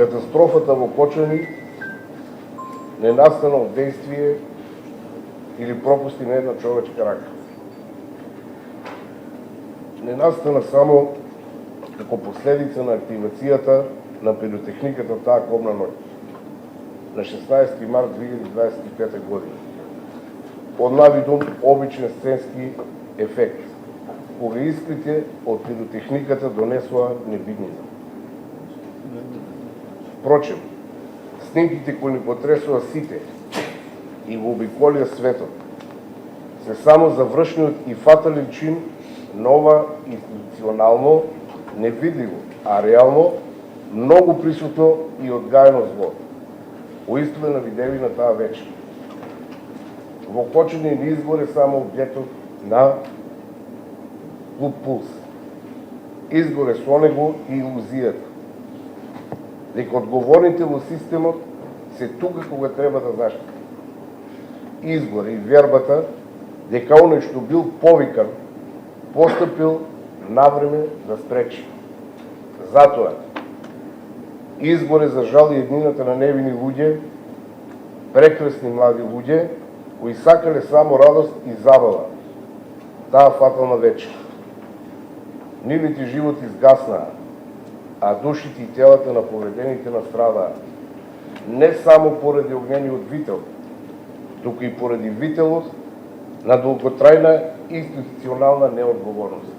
Катастрофата во Кочани не настана од действие или пропусти на една човечка рака. Не настана само како последица на активацијата на пиротехниката таа кобна ноќ на 16 март 2025 година. Од навидум обичен сценски ефект, кога искрите од пиротехниката донесоа небиднина. Впрочем, снимките кои ни потресоа сите и го обиколија светот, се само завршниот и фатален чин на ова институционално, невидливо, а реално, многу присутно и одгаено зло. Уистина видеви на таа вечер. Во Кочани не изгоре само објектот на Клуб Пулс. Изгоре со него и илузијата дека одговорните во системот се тука кога треба да заштити. Изгоре и вербата дека оној што бил повикан, постапил навреме да спречи. Затоа, изгоре за жал и еднината на невини луѓе, прекрасни млади луѓе, кои сакале само радост и забава, таа фатална вечер. Нивните животи изгаснаа, а душите и телата на повредените настрадаа. Не само поради огнениот вител, туку и поради вителот на долготрајна институционална неодговорност.